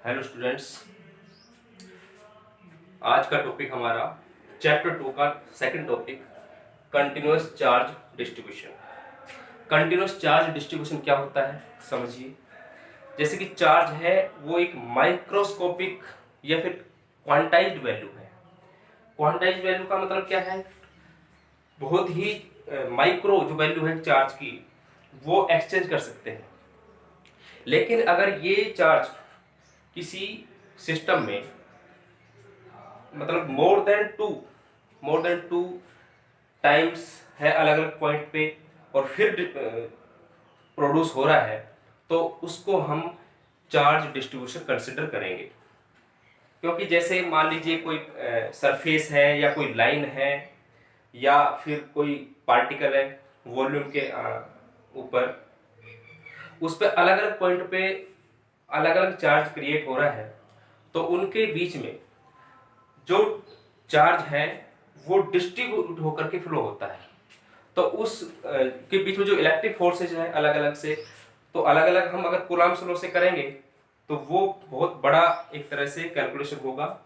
Hello students, आज का topic हमारा चैप्टर 2 का second topic continuous charge distribution. Continuous charge distribution क्या होता है समझिए। जैसे कि चार्ज है वो एक माइक्रोस्कोपिक या फिर क्वांटाइज्ड वैल्यू है। क्वांटाइज्ड वैल्यू का मतलब क्या है, बहुत ही माइक्रो जो वैल्यू है चार्ज की वो एक्सचेंज कर सकते हैं। लेकिन अगर ये चार्ज किसी सिस्टम में मतलब मोर देन टू टाइम्स है अलग अलग पॉइंट पे और फिर प्रोड्यूस हो रहा है, तो उसको हम चार्ज डिस्ट्रीब्यूशन कंसिडर करेंगे। क्योंकि जैसे मान लीजिए कोई सरफेस है या कोई लाइन है या फिर कोई पार्टिकल है वॉल्यूम के ऊपर, उस पर अलग अलग पॉइंट पे अलग अलग चार्ज क्रिएट हो रहा है, तो उनके बीच में जो चार्ज है वो डिस्ट्रीब्यूट होकर के फ्लो होता है। तो उस के बीच में जो इलेक्ट्रिक फोर्सेज है अलग अलग से, तो अलग अलग हम अगर कूलम्ब्स लॉ से करेंगे तो वो बहुत बड़ा एक तरह से कैलकुलेशन होगा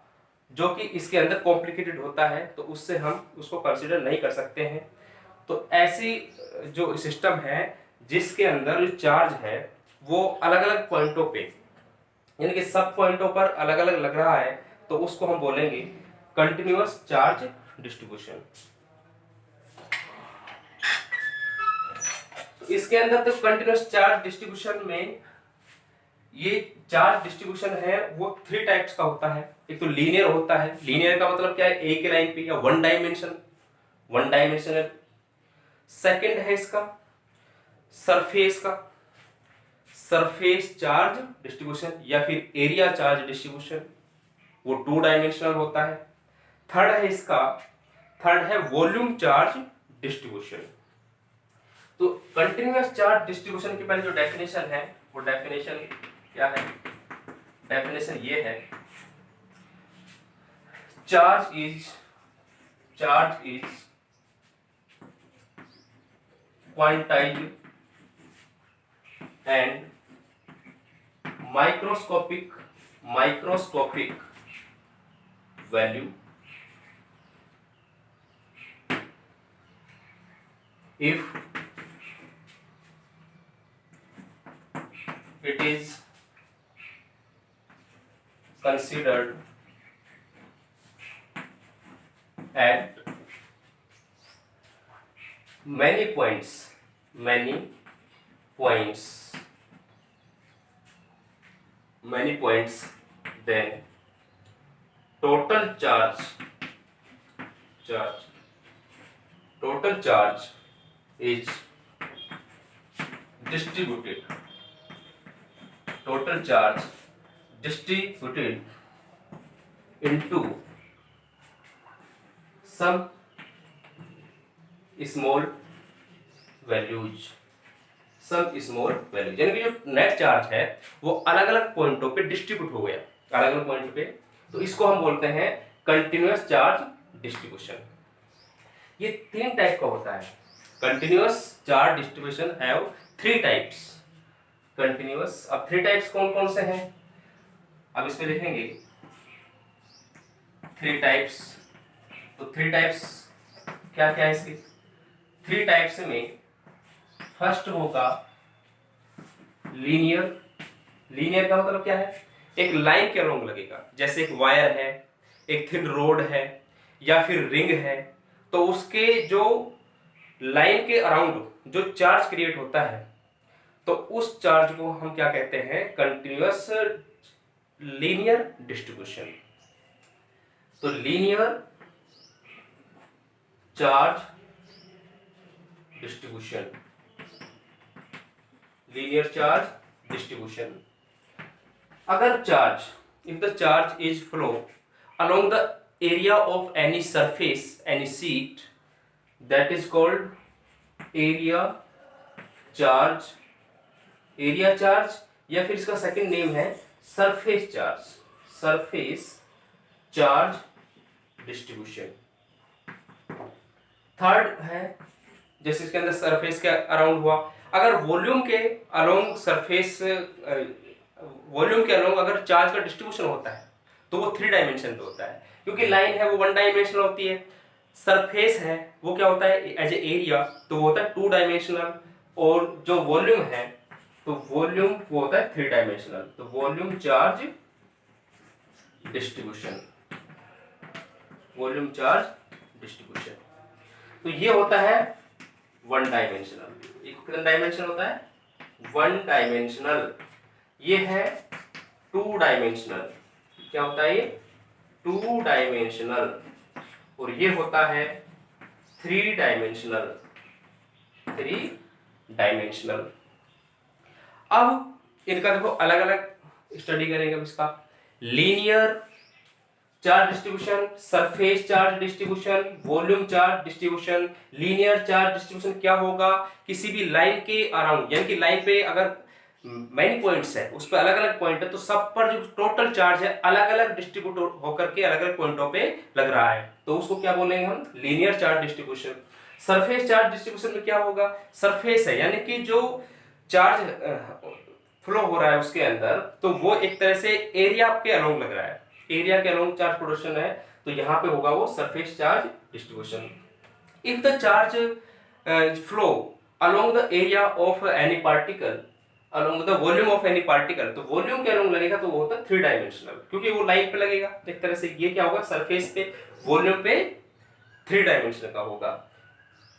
जो कि इसके अंदर कॉम्प्लिकेटेड होता है, तो उससे हम उसको कंसिडर नहीं कर सकते हैं। तो ऐसी जो सिस्टम है जिसके अंदर जो चार्ज है वो अलग अलग पॉइंटों पे यानी कि सब पॉइंटों पर अलग अलग लग रहा है, तो उसको हम बोलेंगे कंटिन्यूअस चार्ज डिस्ट्रीब्यूशन। तो इसके अंदर तो कंटिन्यूअस चार्ज डिस्ट्रीब्यूशन में ये चार्ज डिस्ट्रीब्यूशन है वो 3 टाइप्स का होता है। एक तो लीनियर होता है। लीनियर का मतलब क्या है, एक ही लाइन पे या वन डायमेंशनल। सेकंड है इसका सरफेस का सरफेस चार्ज डिस्ट्रीब्यूशन या फिर एरिया चार्ज डिस्ट्रीब्यूशन, वो 2 डायमेंशनल होता है। थर्ड है वॉल्यूम चार्ज डिस्ट्रीब्यूशन। तो कंटिन्यूअस चार्ज डिस्ट्रीब्यूशन की पहले जो डेफिनेशन है वो डेफिनेशन क्या है, डेफिनेशन ये है, charge is quantized and microscopic value if it is considered at many points, then total charge is distributed into some small values यानी कि जो नेट चार्ज है वो अलग अलग पॉइंटों पे डिस्ट्रीब्यूट हो गया, अलग अलग पॉइंट पे, तो इसको हम बोलते हैं कंटिन्यूअस चार्ज डिस्ट्रीब्यूशन। ये 3 टाइप का होता है। Continuous charge distribution have 3 types. Continuous, अब 3 टाइप्स कौन कौन से हैं अब इस पे लिखेंगे 3 टाइप्स। तो 3 टाइप्स क्या क्या है इसके, 3 टाइप्स में फर्स्ट होगा लीनियर का मतलब क्या है, एक लाइन के अलोंग लगेगा। जैसे एक वायर है, एक थिन रोड है या फिर रिंग है, तो उसके जो लाइन के अराउंड जो चार्ज क्रिएट होता है, तो उस चार्ज को हम क्या कहते हैं, कंटिन्यूअस लीनियर डिस्ट्रीब्यूशन। तो लीनियर चार्ज डिस्ट्रीब्यूशन अगर charge, if the charge is flow along the area of any surface, any sheet, that is called area charge या फिर इसका सेकंड नेम है सरफेस चार्ज डिस्ट्रीब्यूशन। थर्ड है जैसे इसके अंदर सरफेस के अराउंड हुआ, अगर वॉल्यूम के अलोंग सरफेस वॉल्यूम के अलोंग अगर चार्ज का डिस्ट्रीब्यूशन होता है तो वो 3 डायमेंशन पे होता है, क्योंकि लाइन है वो 1 डायमेंशनल होती है, सरफेस है वो क्या होता है एज ए एरिया तो वो होता है 2 डायमेंशनल, और जो वॉल्यूम है तो वॉल्यूम वो होता है 3 डायमेंशनल। तो volume charge distribution, volume charge distribution, तो ये होता है 1 डायमेंशनल। ये कितना डायमेंशन होता है 1 डायमेंशनल। ये है 2 डायमेंशनल, क्या होता है ये 2 डायमेंशनल, और ये होता है 3 डायमेंशनल, 3 डायमेंशनल। अब इनका देखो अलग अलग स्टडी करेंगे अब इसका। Linear charge distribution, surface charge distribution, volume charge distribution. Linear charge distribution क्या होगा, किसी भी लाइन के अराउंड, यानी कि लाइन पे अगर मेनी पॉइंट्स है उस पर अलग अलग पॉइंट है तो सब पर जो टोटल चार्ज है अलग अलग डिस्ट्रीब्यूट होकर के अलग अलग पॉइंटों पे लग रहा है, तो उसको क्या बोलेंगे हम linear charge distribution. Surface charge distribution में क्या होगा, सरफेस है यानी कि जो चार्ज फ्लो हो रहा है उसके अंदर, तो वो एक तरह से एरिया के अलोंग लग रहा है, एरिया के अलोंग चार्ज प्रोडक्शन है, तो यहां पे होगा वो surface charge distribution. If the charge flow along the area of any particle along the volume of any particle, तो वॉल्यूम के अलोंग लगेगा तो वो होता है 3 डायमेंशनल, क्योंकि वो लाइन पे लगेगा, एक तरह से ये क्या होगा सरफेस पे वॉल्यूम पे 3 डायमेंशनल का होगा।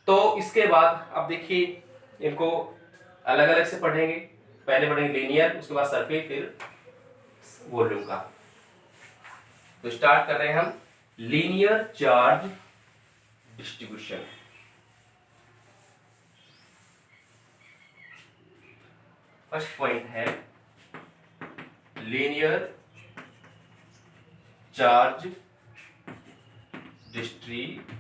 तो इसके बाद अब देखिए इनको अलग अलग से पढ़ेंगे, पहले पढ़ेंगे लीनियर, उसके बाद सरफेस, फिर वॉल्यूम का। तो स्टार्ट कर रहे हैं हम linear charge distribution. First point है linear charge distribution.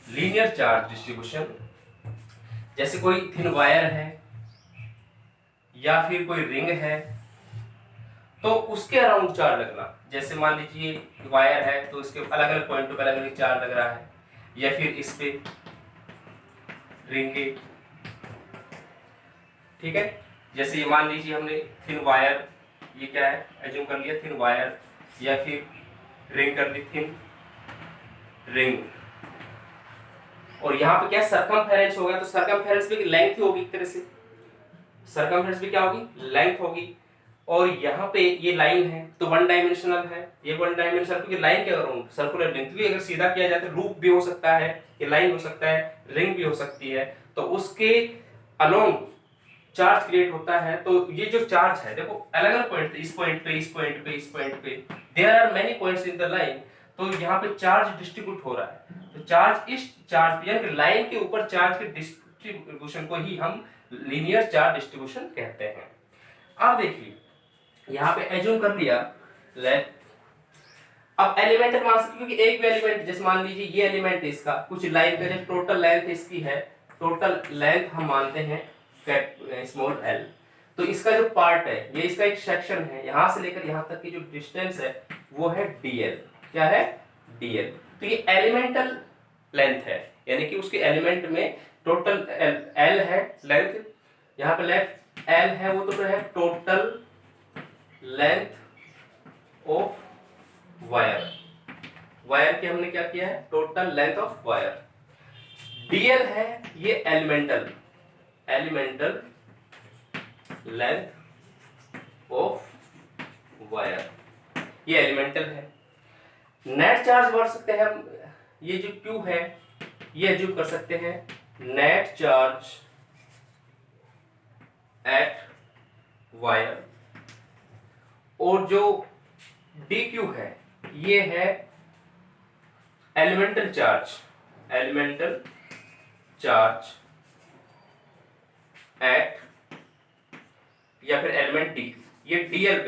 Linear charge distribution, जैसे कोई थिन वायर है या फिर कोई रिंग है तो उसके अराउंड चार्ज लगना, जैसे मान लीजिए वायर है तो इसके अलग अलग पॉइंटों पर अलग अलग चार्ज लग रहा है, या फिर इस पे रिंग के, ठीक है। जैसे ये मान लीजिए हमने थिन वायर, ये क्या है एज्यूम कर लिया थिन वायर, या फिर रिंग कर ली थिन रिंग, और यहाँ पे क्या सरकमफेरेंस होगा, तो सरकमफेरेंस भी लेंथ ही होगी, एक तरह से सरकमफेरेंस भी क्या होगी लेंथ होगी, और यहाँ पे ये लाइन है तो 1 डायमेंशनल है, ये 1 डायमेंशनल क्योंकि लाइन के अराउंड सर्कुलर लेंथ भी अगर सीधा किया जाए तो लूप भी हो सकता है, ये लाइन हो सकता है, रिंग भी हो सकती है, तो उसके अलोंग चार्ज क्रिएट होता है। तो ये जो चार्ज है देखो अलग अलग पॉइंट, इस पॉइंट पे, इस पॉइंट पे, इस पॉइंट पे, there are many points in the line, तो यहाँ पे चार्ज डिस्ट्रीब्यूट हो रहा है, तो चार्ज इस चार्ज यानी कि लाइन के ऊपर चार्ज के डिस्ट्रीब्यूशन को ही हम लीनियर चार्ज डिस्ट्रीब्यूशन कहते हैं। अब देखिए यहाँ पे एज्यूम कर लिया लेट, अब एलिमेंट मान सकते, क्योंकि एक भी एलिमेंट जैसे मान लीजिए ये एलिमेंट इसका कुछ लाइन का जो टोटल लेंथ इसकी है, टोटल लेंथ हम मानते हैं स्मॉल एल, तो इसका जो पार्ट है ये इसका एक सेक्शन है, यहां से लेकर यहां तक की जो डिस्टेंस है वो है डीएल, क्या है डीएल, तो ये एलिमेंटल लेंथ है, यानी कि उसके एलिमेंट में टोटल एल है लेंथ, यहाँ पे लेंथ एल है, वो तो है total length of wire, wire की हमने क्या किया है total length of wire. DL है ये एलिमेंटल लेंथ ऑफ वायर, ये एलिमेंटल है। नेट चार्ज बढ़ सकते हैं हम, ये जो Q है ये एज्यूम कर सकते हैं नेट चार्ज एट वायर, और जो dq है ये है एलिमेंटल चार्ज एट या फिर एलिमेंट डी, ये डीएल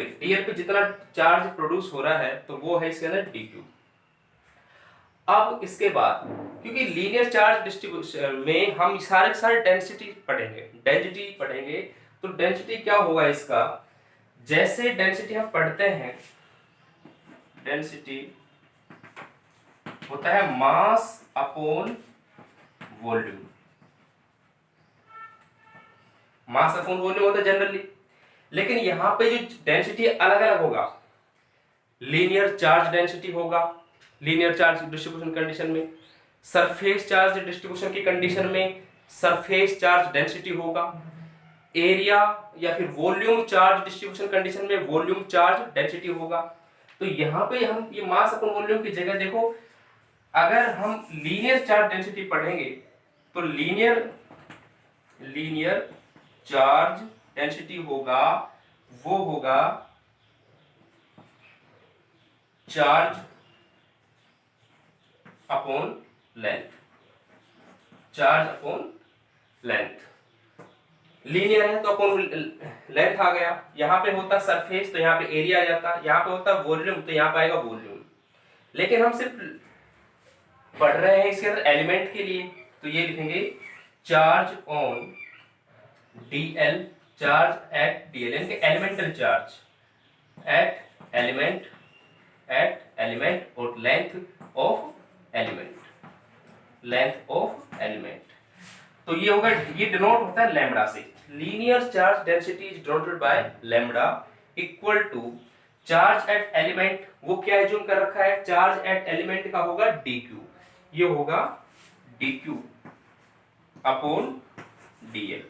पे जितना चार्ज प्रोड्यूस हो रहा है तो वो है इसके अंदर dq। अब इसके बाद क्योंकि लीनियर चार्ज डिस्ट्रीब्यूशन में हम सारे डेंसिटी पढ़ेंगे, तो डेंसिटी क्या होगा इसका, जैसे डेंसिटी हम पढ़ते हैं, डेंसिटी होता है mass upon volume, mass upon volume होता है जनरली, लेकिन यहाँ पे जो डेंसिटी अलग अलग होगा, लीनियर चार्ज डेंसिटी होगा, लीनियर चार्ज डिस्ट्रीब्यूशन कंडीशन में, सरफेस चार्ज डिस्ट्रीब्यूशन की कंडीशन में सरफेस चार्ज डेंसिटी होगा, एरिया या फिर वॉल्यूम चार्ज डिस्ट्रीब्यूशन कंडीशन में वॉल्यूम चार्ज डेंसिटी होगा। तो यहाँ पे हम ये मास अपॉन वॉल्यूम की जगह देखो, अगर हम लीनियर चार्ज डेंसिटी पढ़ेंगे तो लीनियर चार्ज डेंसिटी होगा, वो होगा charge upon length, charge upon length. Linear है तो अपॉन लेंथ आ गया, यहाँ पे होता सरफेस तो यहाँ पे एरिया आ जाता, यहाँ पे होता वॉल्यूम तो यहाँ पे आएगा वॉल्यूम। लेकिन हम सिर्फ पढ़ रहे हैं इसके अंदर एलिमेंट के लिए, तो ये लिखेंगे charge on DL, charge at DL, यानी कि एलिमेंटल चार्ज एट एलिमेंट और length of element, length of element. तो ये होगा, ये डिनोट होता है लैम्बडा से। Linear charge density is denoted by lambda equal to charge at element, वो क्या एज्यूम कर रखा है, चार्ज एट एलिमेंट का होगा dq, ये होगा dq upon dl,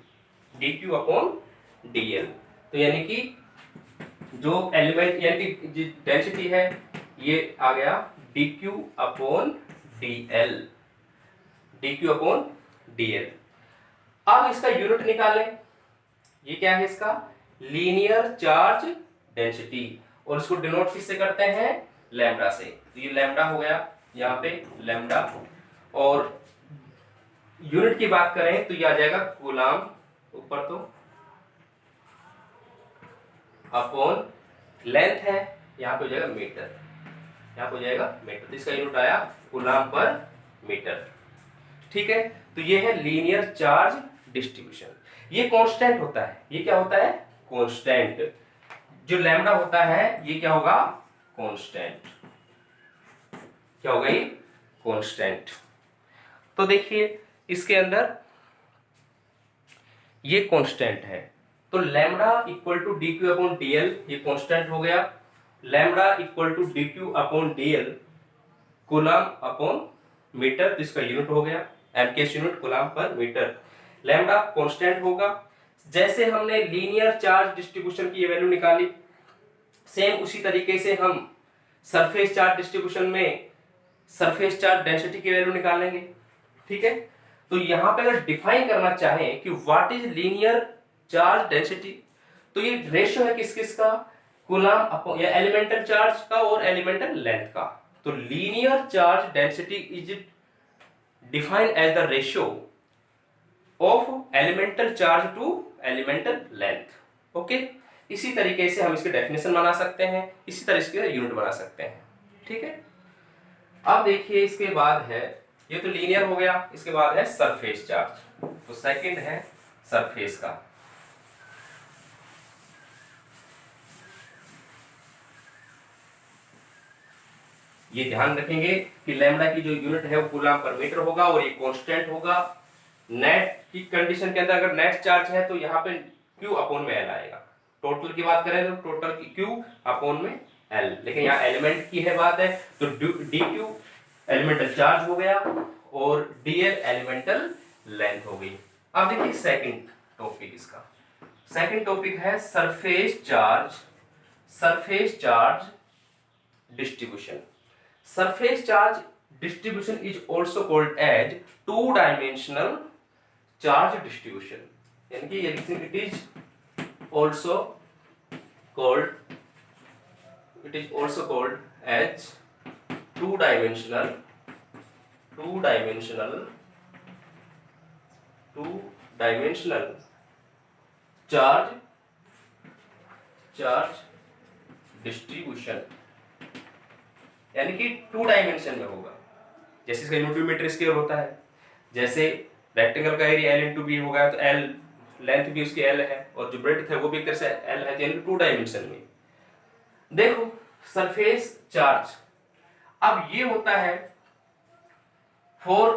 dq upon dl। तो यानी कि जो एलिमेंट यानी कि डेंसिटी है ये आ गया dq upon dl, dq upon dl। अब इसका यूनिट निकालें, ये क्या है इसका, लीनियर चार्ज डेंसिटी, और इसको डिनोट किससे करते हैं, लैम्बडा से। तो ये लैम्बडा हो गया यहाँ पे लैम्बडा, और यूनिट की बात करें तो ये आ जाएगा कूलाम ऊपर तो अपॉन लेंथ है, यहाँ पे हो जाएगा मीटर, यहाँ पे हो जाएगा मीटर, तो इसका यूनिट आया कूलाम पर मीटर। ठीक है, तो ये है लीनियर चार्ज डिस्ट्रीब्यूशन। ये कांस्टेंट होता है, ये क्या होता है, कांस्टेंट। जो लैम्बडा होता है ये क्या होगा, कांस्टेंट, क्या होगा ये, कांस्टेंट। तो देखिए इसके अंदर ये कांस्टेंट है, तो lambda equal to dq upon dl, ये कांस्टेंट हो गया। Lambda equal to dq upon dl coulomb upon metre, तो इसका यूनिट हो गया एमकेएस यूनिट कूलम पर मीटर। लैम्बडा कांस्टेंट होगा। जैसे हमने लीनियर चार्ज डिस्ट्रीब्यूशन की वैल्यू निकाली, सेम उसी तरीके से हम सरफेस चार्ज डिस्ट्रीब्यूशन में सरफेस चार्ज डेंसिटी की वैल्यू निकालेंगे। ठीक है, तो यहां पे अगर डिफाइन करना चाहें कि what is linear charge density, तो ये रेशियो है किस किस का, कूलम अपॉन या एलिमेंटल चार्ज का और एलिमेंटल लेंथ का। तो linear charge density is defined as the ratio of elemental charge to elemental length. Okay, इसी तरीके से हम इसकी डेफिनेशन बना सकते हैं, इसी तरह इसके यूनिट बना सकते हैं। ठीक है, अब देखिए इसके बाद है, ये तो लीनियर हो गया, इसके बाद है सरफेस चार्ज। तो सेकंड है सरफेस का। ये ध्यान रखेंगे कि लैम्बडा की जो यूनिट है वो कूलम पर मीटर होगा और ये कांस्टेंट होगा। नेट की कंडीशन के अंदर अगर नेट चार्ज है तो यहाँ पे Q अपॉन में L आएगा। टोटल की बात करें तो टोटल की Q अपॉन में L, लेकिन यहाँ एलिमेंट की है बात है तो dQ एलिमेंटल चार्ज हो गया और dl एलिमेंटल लेंथ हो गई। अब देखिए सेकंड टॉपिक, इसका सेकंड टॉपिक है surface charge distribution. Surface charge distribution is also called as two-dimensional charge distribution, यानी कि it is also called as two-dimensional charge distribution, यानी कि टू डायमेंशन में होगा। जैसे इसका यूनिट मीटर स्क्वायर होता है, जैसे रेक्टेंगल का एरिया L इंटू बी होगा तो L लेंथ भी उसकी L है और जो ब्रेड्थ है वो भी एक तरह से L है, यानी टू डायमेंशन में। देखो सरफेस चार्ज, अब ये होता है फॉर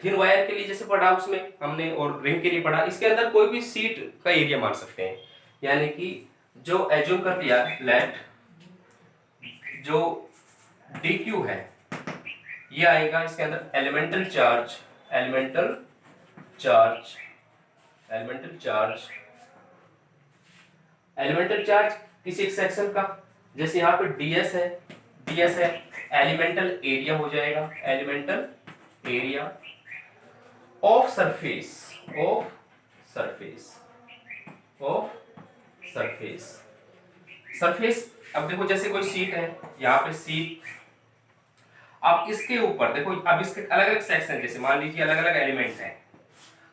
थिन वायर के लिए जैसे पढ़ा उसमें हमने, और रिंग के लिए पढ़ा, इसके अंदर कोई भी सीट का एरिया मान सकते हैं। यानी कि जो एज्यूम कर लिया लेट जो dq है ये आएगा इसके अंदर elemental charge, elemental charge, elemental charge, elemental charge किसी एक सेक्शन का, जैसे यहाँ पे ds है, ds है, एलिमेंटल एरिया हो जाएगा, elemental area of surface, of surface, of surface, surface. अब देखो जैसे कोई सीट है, यहाँ पे सीट, अब इसके ऊपर देखो, अब इसके अलग अलग सेक्शन, जैसे मान लीजिए अलग अलग एलिमेंट हैं,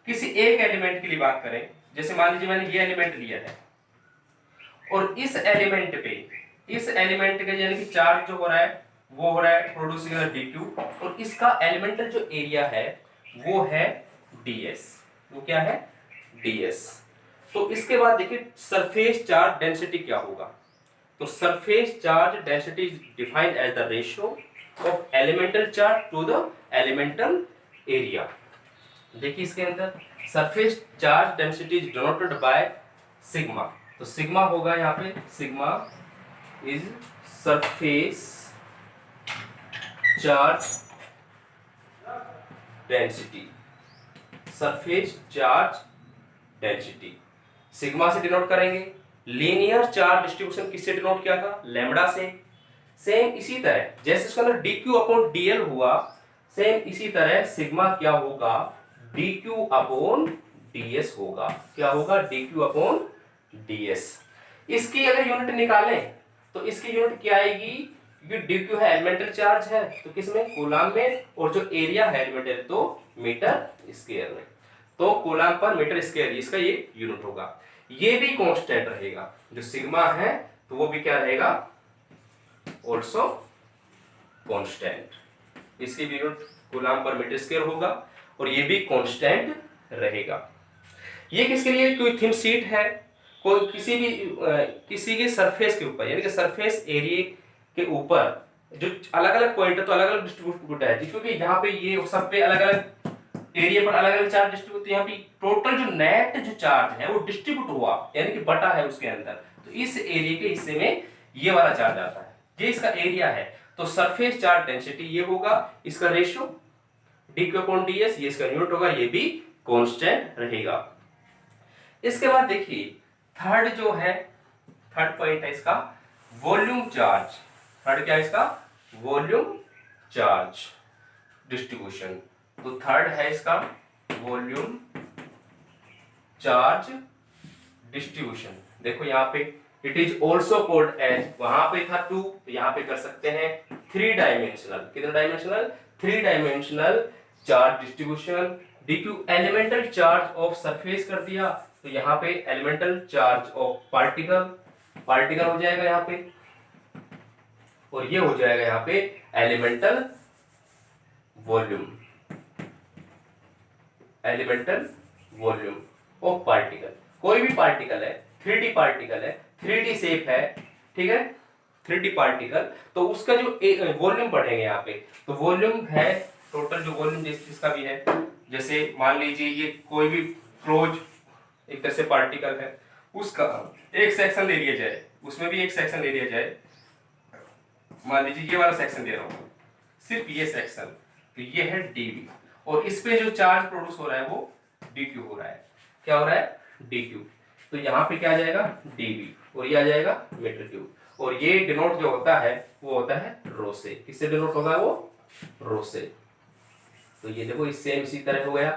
किसी एक एलिमेंट के लिए बात करें, जैसे मान लीजिए मैंने ये एलिमेंट लिया है और इस एलिमेंट पे, इस एलिमेंट का यानी कि चार्ज जो हो रहा है वो हो रहा है प्रोड्यूसिंग dq, और इसका एलिमेंटल जो एरिया है वो है ds, वो क्या है ds। तो इसके बाद देखिए सरफेस चार्ज डेंसिटी क्या होगा, तो surface charge density is defined as the ratio of elemental charge to the elemental area. देखिए इसके अंदर surface charge density is denoted by sigma, तो सिग्मा होगा यहाँ पे, sigma is surface charge density, surface charge density sigma से denote करेंगे। Linear charge distribution किससे डिनोट किया था, लैम्बडा से। सेम इसी तरह जैसे इसके अंदर dq अपॉन dl हुआ, सेम इसी तरह सिग्मा क्या होगा, dq अपॉन ds होगा, क्या होगा dq अपॉन ds। इसकी अगर यूनिट निकालें तो इसकी यूनिट क्या आएगी, क्योंकि dq है एलिमेंटल चार्ज है तो किसमें, कूलम में, और जो एरिया है एलिमेंटल तो मीटर स्क्वायर में, तो कूलम पर मीटर स्क्वायर इसका ये यूनिट होगा। ये भी कांस्टेंट रहेगा, जो सिग्मा है तो वो भी क्या रहेगा, ऑल्सो कांस्टेंट, इसकी भी यूनिट कूलम पर मीटर स्क्वायर होगा और ये भी कांस्टेंट रहेगा। ये किसके लिए, कोई थिन शीट है, कोई किसी के सरफेस के ऊपर, यानी कि सरफेस एरिया के ऊपर जो अलग अलग पॉइंट है तो अलग अलग डिस्ट्रीब्यूट है, क्योंकि यहाँ पे ये सब पे अलग अलग एरिया पर अलग अलग चार्ज डिस्ट्रीब्यूट, तो यहाँ पे टोटल जो नेट जो चार्ज है वो डिस्ट्रीब्यूट हुआ, यानी कि बटा है उसके अंदर, तो इस एरिया के हिस्से में ये वाला चार्ज आता है, ये इसका एरिया है। तो सरफेस चार्ज डेंसिटी ये होगा, इसका रेशियो dq अपॉन ds, ये इसका यूनिट होगा, ये भी कांस्टेंट रहेगा। इसके बाद देखिए थर्ड जो है, थर्ड पॉइंट है इसका वॉल्यूम चार्ज, थर्ड क्या है इसका, वॉल्यूम चार्ज डिस्ट्रीब्यूशन। तो थर्ड है इसका वॉल्यूम चार्ज डिस्ट्रीब्यूशन। देखो यहाँ पे it is also called as, वहां पे था 2 तो यहाँ पे कर सकते हैं 3 डायमेंशनल, कितने dimensional, 3 dimensional charge distribution. dq elemental charge of surface कर दिया, तो यहाँ पे elemental charge of particle, particle हो जाएगा यहाँ पे, और ये हो जाएगा यहाँ पे elemental volume, elemental volume of particle. कोई भी पार्टिकल है, 3D पार्टिकल है, 3D शेप है, ठीक है, 3D पार्टिकल, तो उसका जो वॉल्यूम पढ़ेंगे यहाँ पे, तो वॉल्यूम है टोटल जो वॉल्यूम जिसका भी है, जैसे मान लीजिए ये कोई भी क्लोज एक तरह से पार्टिकल है, उसका एक सेक्शन ले लिया जाए, उसमें भी एक सेक्शन ले लिया जाए, मान लीजिए ये वाला सेक्शन दे रहा हूँ, सिर्फ ये सेक्शन, तो ये है dv, और इस पे जो चार्ज प्रोड्यूस हो रहा है वो dq हो रहा है, क्या हो रहा है dq, तो यहाँ पे क्या आ जाएगा dv, और ये आ जाएगा मीटर क्यूब, और ये डिनोट जो होता है वो होता है रो से, किससे डिनोट होगा वो, रो से। तो ये देखो इस सेम इसी तरह हो गया,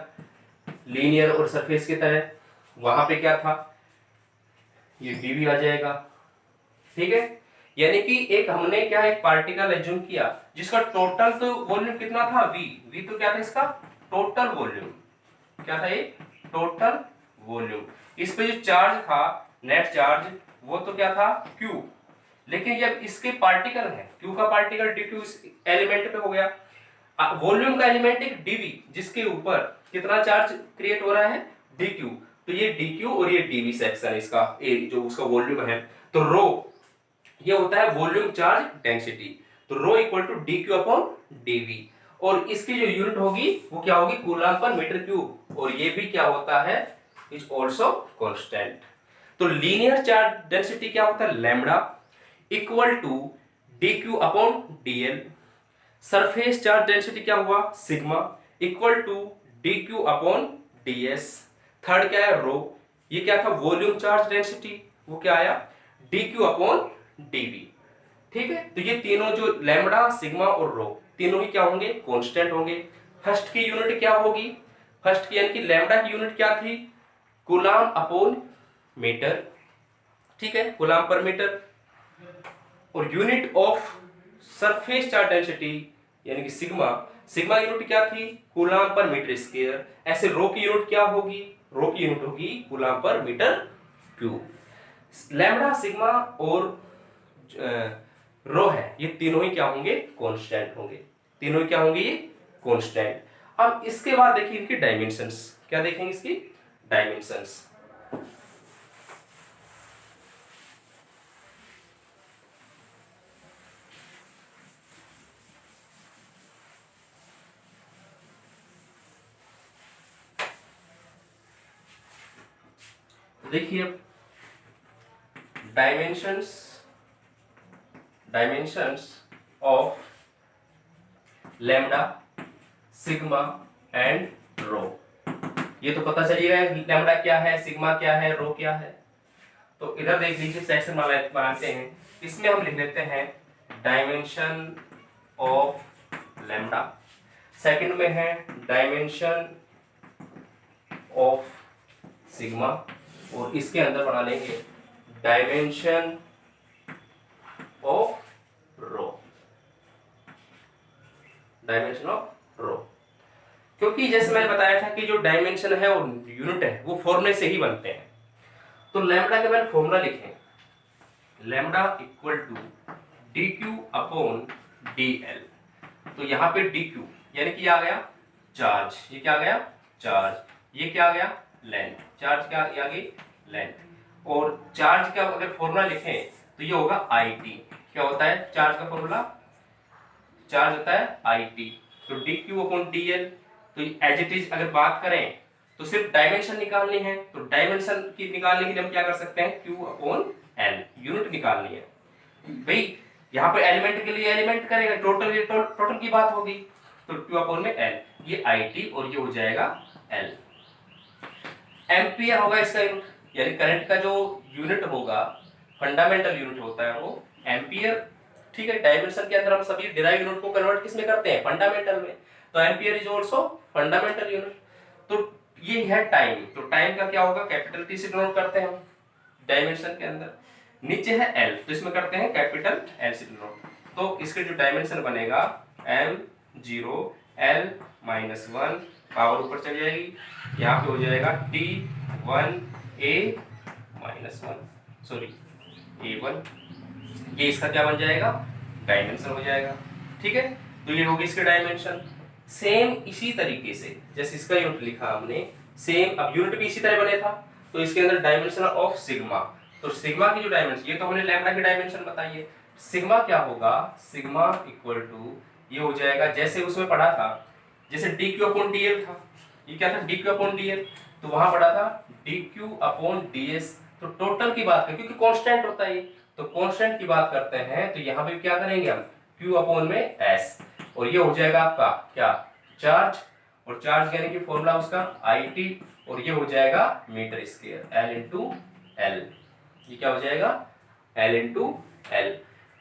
लीनियर और सरफेस की तरह, वहां पे क्या था, ये dv आ जाएगा, ठीक है। यानी कि एक हमने क्या एक पार्टिकल एज्यूम किया जिसका टोटल तो वॉल्यूम कितना था v तो क्या था इसका टोटल वॉल्यूम, क्या था ये टोटल वॉल्यूम। इस पे जो चार्ज था नेट चार्ज वो तो क्या था q, लेकिन जब इसके पार्टिकल है q का पार्टिकल dq इस एलिमेंट पे हो गया, वॉल्यूम का एलिमेंट एक dv जिसके ऊपर कितना चार्ज क्रिएट हो रहा है dq, तो ये dq और ये dv सेक्शन इसका जो उसका वॉल्यूम है, तो रो ये होता है वॉल्यूम चार्ज डेंसिटी, तो rho equal to dq upon dv, और इसकी जो यूनिट होगी वो क्या होगी, कूलम पर मीटर क्यूब, और ये भी क्या होता है, इज ऑल्सो कॉन्स्टेंट। तो लीनियर चार्ज डेंसिटी क्या होता है, lambda equal to d q upon d l. Surface charge density क्या हुआ, sigma equal to d q upon d s. Third क्या है, रो, ये क्या था, वॉल्यूम चार्ज डेंसिटी, वो क्या आया, डी क्यू अपॉन डीवी। ठीक है, तो ये तीनों जो लैम्बडा, सिग्मा और रो, तीनों ही क्या होंगे, कांस्टेंट होंगे। फर्स्ट की यूनिट क्या होगी, फर्स्ट की यानी कि लैम्बडा की यूनिट क्या थी, कूलम अपॉन मीटर। ठीक है, कूलम पर मीटर। और unit of surface charge density यानी कि सिग्मा, सिग्मा यूनिट क्या थी, कूलम पर मीटर स्क्वायर। ऐसे रो की यूनिट क्या होगी, रो की यूनिट होगी coulomb per metre cube. Lambda, sigma और रो है, ये तीनों ही क्या होंगे, कांस्टेंट होंगे, तीनों ही क्या होंगे, ये कांस्टेंट। अब इसके बाद देखिए इनकी डायमेंशंस, क्या देखेंगे इसकी डायमेंशंस। देखिए dimensions, dimensions of lambda, sigma and rho. ये तो पता चलिएगा लैम्बडा क्या है, सिग्मा क्या है, रो क्या है। तो इधर देख लीजिए, सेक्शन बनाते हैं, इसमें हम लिख लेते हैं डायमेंशन ऑफ लैम्बडा। सेकंड में है डायमेंशन ऑफ सिग्मा, और इसके अंदर बना लेंगे dimension of rho, dimension of rho. क्योंकि जैसे मैंने बताया था कि जो डायमेंशन है और यूनिट है वो फॉर्मूले से ही बनते हैं। तो लैम्बडा के मैंने फॉर्मूला लिखे, lambda equal to d q upon d l. तो यहाँ पे डी क्यू यानी कि आ गया चार्ज, ये क्या आ गया चार्ज, ये क्या आ गया लेंथ, चार्ज क्या आ गई लेंथ। और चार्ज का अगर फॉर्मूला लिखें तो ये होगा आई टी। क्या होता है चार्ज का फॉर्मूला, चार्ज होता है आई टी। तो D q upon d l. तो एज इट इज अगर बात करें तो सिर्फ डायमेंशन निकालनी है, तो डायमेंशन की निकालने के लिए हम क्या कर सकते हैं, क्यू अपॉन एल, यूनिट निकालनी है भाई। यहाँ पे एलिमेंट के लिए एलिमेंट करेगा, टोटल की बात होगी, तो क्यू अपॉन में एल, ये आई टी और ये हो जाएगा एल। एम्पियर होगा इसका यूनिट, यानी करंट का जो यूनिट होगा, फंडामेंटल यूनिट होता है वो एम्पियर। ठीक है, डायमेंशन के अंदर हम सभी डिराइव यूनिट को कन्वर्ट किस में करते हैं, फंडामेंटल में। तो ampere is also fundamental unit. तो ये है टाइम, तो टाइम का क्या होगा, कैपिटल टी से डिनोट करते हैं हम डायमेंशन के अंदर। नीचे है एल, तो इसमें करते हैं कैपिटल एल से डिनोट। तो इसके जो डायमेंशन बनेगा एम 0 एल -1, पावर ऊपर चली जाएगी, यहाँ पे हो जाएगा टी 1 ए -1, सॉरी A1, ये इसका क्या बन जाएगा, डायमेंशन हो जाएगा। ठीक है, तो ये होगी इसके डायमेंशन। सेम इसी तरीके से जैसे इसका यूनिट लिखा हमने, सेम अब यूनिट भी इसी तरह बने था, तो इसके अंदर डायमेंशन ऑफ सिग्मा। तो सिग्मा की जो डायमेंशन, ये तो हमने लैम्बडा की डायमेंशन बताई है, सिग्मा क्या होगा, सिग्मा इक्वल टू ये हो जाएगा जैसे उसमें पढ़ा था, जैसे D q upon d L था, ये क्या था D q upon d l, तो वहां पढ़ा था D q upon d S. तो टोटल की बात करें क्योंकि कांस्टेंट होता है, तो कांस्टेंट की बात करते हैं, तो यहाँ पे क्या करेंगे हम, Q अपॉन में S, और ये हो जाएगा आपका क्या चार्ज, और चार्ज यानी कि फॉर्मूला उसका IT, और ये हो जाएगा metre square L into l, ये क्या हो जाएगा L इंटू एल।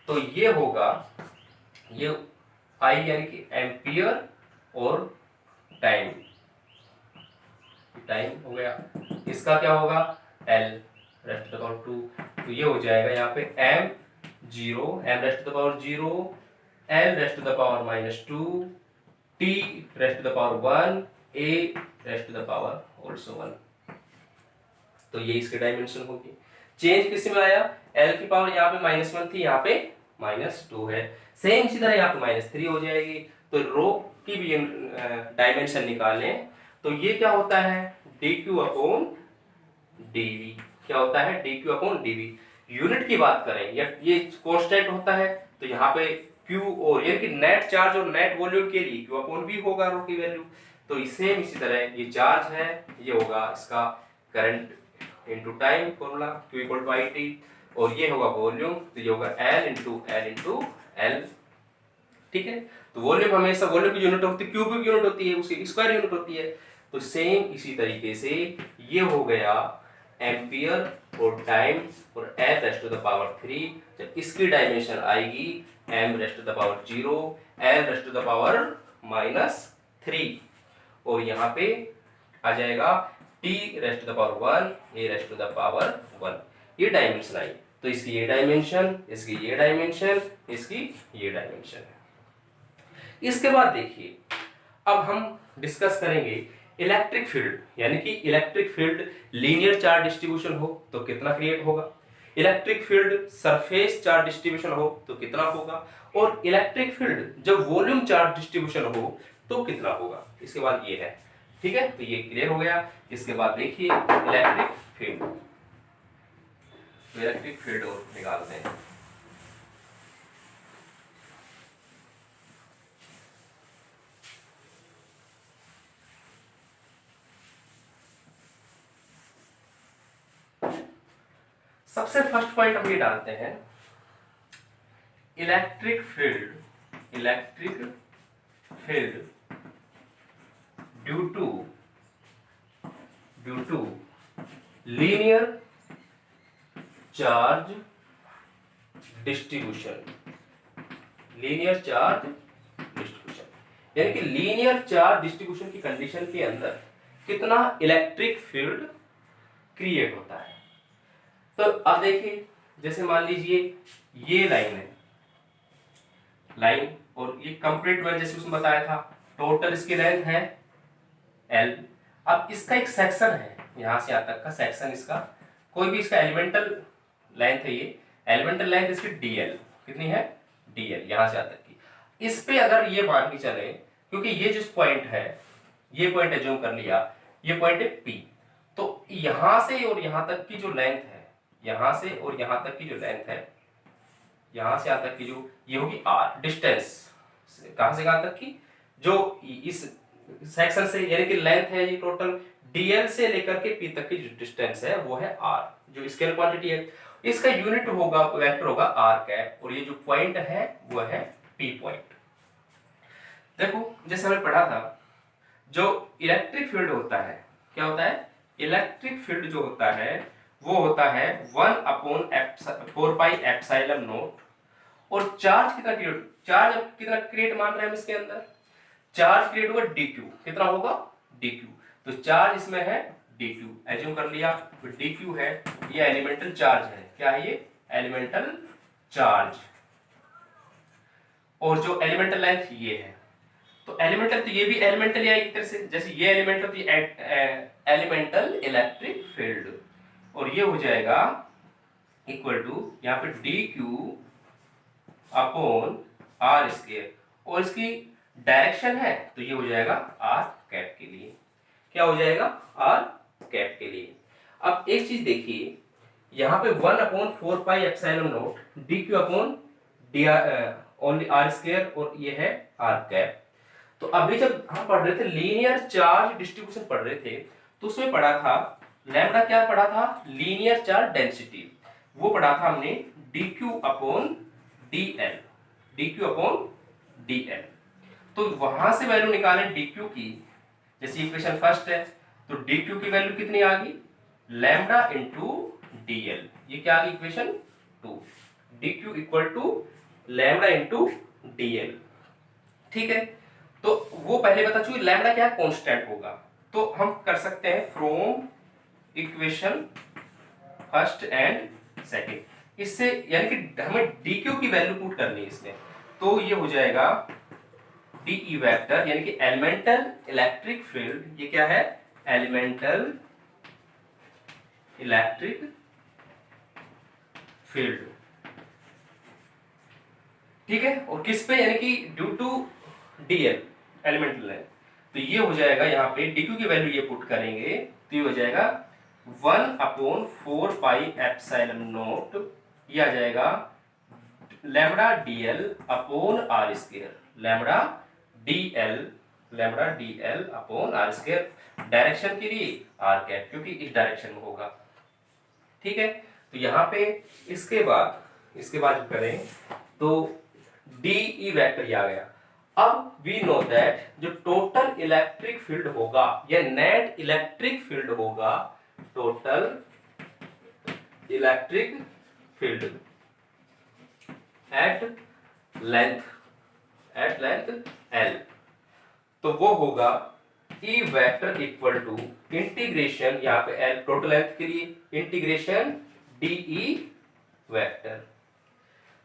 तो ये होगा, ये I यानी कि एम्पियर और टाइम, टाइम हो गया, इसका क्या होगा L raised to the power 2, तो ये हो जाएगा यहाँ पे m0 m raised to the power 0 l raised to the power -2 t raised to the power 1 a raised to the power also 1। तो ये इसके डायमेंशन होगी। चेंज किस में आया, l की पावर यहाँ पे -1 थी, यहाँ पे -2 है, सेम इसी तरह यहाँ पे -3 हो जाएगी। तो रो की भी डायमेंशन निकालें तो ये क्या होता है dq अपॉन dv, क्या होता है dq अपॉन dv। यूनिट की बात करें या ये कांस्टेंट होता है, तो यहाँ पे क्यू और यानी कि नेट चार्ज और नेट वॉल्यूम के लिए क्यू अपॉन वी होगा रो की वैल्यू। तो सेम इसी तरह ये चार्ज है, ये होगा इसका current into time formula q equal to i t, और ये होगा वॉल्यूम, तो ये होगा एल इंटू एल। ठीक है, तो वॉल्यूम हमेशा वॉल्यूम की यूनिट होती है, क्यूबिक यूनिट होती है, उसकी स्क्वायर यूनिट होती है। तो सेम इसी तरीके से ये हो गया एम्पियर और टाइम और l raised to the power 3, जब इसकी डायमेंशन आएगी m raised to the power 0, l raised to the power -3, और यहाँ पे आ जाएगा t raised to the power 1, a raised to the power 1। ये डायमेंशन आई, तो इसकी ये डायमेंशन, इसकी ये डायमेंशन, इसकी ये डायमेंशन है। इसके बाद देखिए, अब हम डिस्कस करेंगे इलेक्ट्रिक फील्ड, यानी कि electric field linear charge distribution हो तो कितना क्रिएट होगा, electric field surface charge distribution हो तो कितना होगा, और इलेक्ट्रिक फील्ड जब वॉल्यूम चार्ज डिस्ट्रीब्यूशन हो तो कितना होगा। इसके बाद ये है, ठीक है, तो ये क्लियर हो गया। इसके बाद देखिए इलेक्ट्रिक फील्ड, तो इलेक्ट्रिक फील्ड और निकालते हैं। सबसे फर्स्ट पॉइंट हम ये डालते हैं, electric field due to linear charge distribution, यानी कि लीनियर चार्ज डिस्ट्रीब्यूशन की कंडीशन के अंदर कितना इलेक्ट्रिक फील्ड क्रिएट होता है। तो अब देखिए, जैसे मान लीजिए ये लाइन है, लाइन, और ये कंप्लीट में जैसे उसमें बताया था टोटल इसकी लेंथ है L। अब इसका एक सेक्शन है, यहां से यहां तक का सेक्शन, इसका कोई भी इसका एलिमेंटल लेंथ है, ये एलिमेंटल लेंथ इसकी DL कितनी है, DL, यहां से यहां तक की। इस पे अगर ये मान के चले, क्योंकि ये जिस पॉइंट है, ये पॉइंट एज्यूम कर लिया, ये पॉइंट है P, तो यहां से और यहां तक की जो लेंथ है, यहां से और यहां तक की जो लेंथ है, यहां से यहां तक की जो ये होगी R डिस्टेंस, कहां से कहां तक की, जो इस सेक्शन से, यानी कि लेंथ है ये टोटल DL से लेकर के P तक की जो डिस्टेंस है वो है R, जो स्केलर क्वांटिटी है। इसका यूनिट होगा, वेक्टर होगा R कैप, और ये जो पॉइंट है वो है P पॉइंट। देखो जैसे हमने पढ़ा था, जो इलेक्ट्रिक फील्ड होता है, क्या होता है, इलेक्ट्रिक फील्ड जो होता है वो होता है 1/4 पाई एप्सिलॉन नॉट, और चार्ज कितना क्रिएट, चार्ज अब कितना क्रिएट मान रहे हैं हम इसके अंदर, चार्ज क्रिएट होगा dq, कितना होगा dq, तो चार्ज इसमें है dq, एज्यूम कर लिया, तो dq है, ये एलिमेंटल चार्ज है, क्या है ये, एलिमेंटल चार्ज, और जो एलिमेंटल लेंथ ये है, तो एलिमेंटल, तो ये भी एलिमेंटल या एक तरह से, जैसे ये एलिमेंटल, तो ये एलिमेंटल इलेक्ट्रिक फील्ड, और ये हो जाएगा इक्वल टू यहाँ पे dq अपॉन r स्क्वायर, और इसकी डायरेक्शन है तो ये हो जाएगा r कैप के लिए, क्या हो जाएगा, r कैप के लिए। अब एक चीज देखिए, यहाँ पे 1/4 pi epsilon not dq upon only r square, और ये है r कैप। तो अभी जब हम पढ़ रहे थे लीनियर चार्ज डिस्ट्रीब्यूशन पढ़ रहे थे, तो उसमें पढ़ा था लैम्डा, क्या पढ़ा था, लीनियर चार्ज डेंसिटी, वो पढ़ा था हमने dq अपॉन dl। तो वहां से वैल्यू निकालें dq की, जैसे इक्वेशन फर्स्ट है, तो dq की वैल्यू कितनी आ गई, लैम्डा इंटू dl, ये क्या आ गई equation 2, dq equal to lambda into dl। ठीक है, तो वो पहले बता चुके, लैम्डा क्या कांस्टेंट होगा, तो हम कर सकते हैं from equation first and second, इससे यानी कि हमें dq की वैल्यू पुट करनी है इसमें, तो ये हो जाएगा dE वेक्टर, यानी कि एलिमेंटल इलेक्ट्रिक फील्ड, ये क्या है, एलिमेंटल इलेक्ट्रिक फील्ड, ठीक है, और किस पे, यानी कि ड्यू टू dl एलिमेंटल है, तो ये हो जाएगा, यहाँ पे dq की वैल्यू ये पुट करेंगे तो ये हो जाएगा 1/4 पाई एप्सिलॉन नॉट, ये आ जाएगा lambda d l upon r square, lambda d l upon r square, direction के लिए आर कैप, क्योंकि इस डायरेक्शन में होगा। ठीक है, तो यहाँ पे इसके बाद करें तो डी ई वेक्टर ये आ गया। अब वी नो दैट जो टोटल इलेक्ट्रिक फील्ड होगा या नेट इलेक्ट्रिक फील्ड होगा, total electric field at length l, तो वो होगा ई वेक्टर इक्वल टू इंटीग्रेशन, यहाँ पे एल टोटल लेंथ के लिए integration d e vector,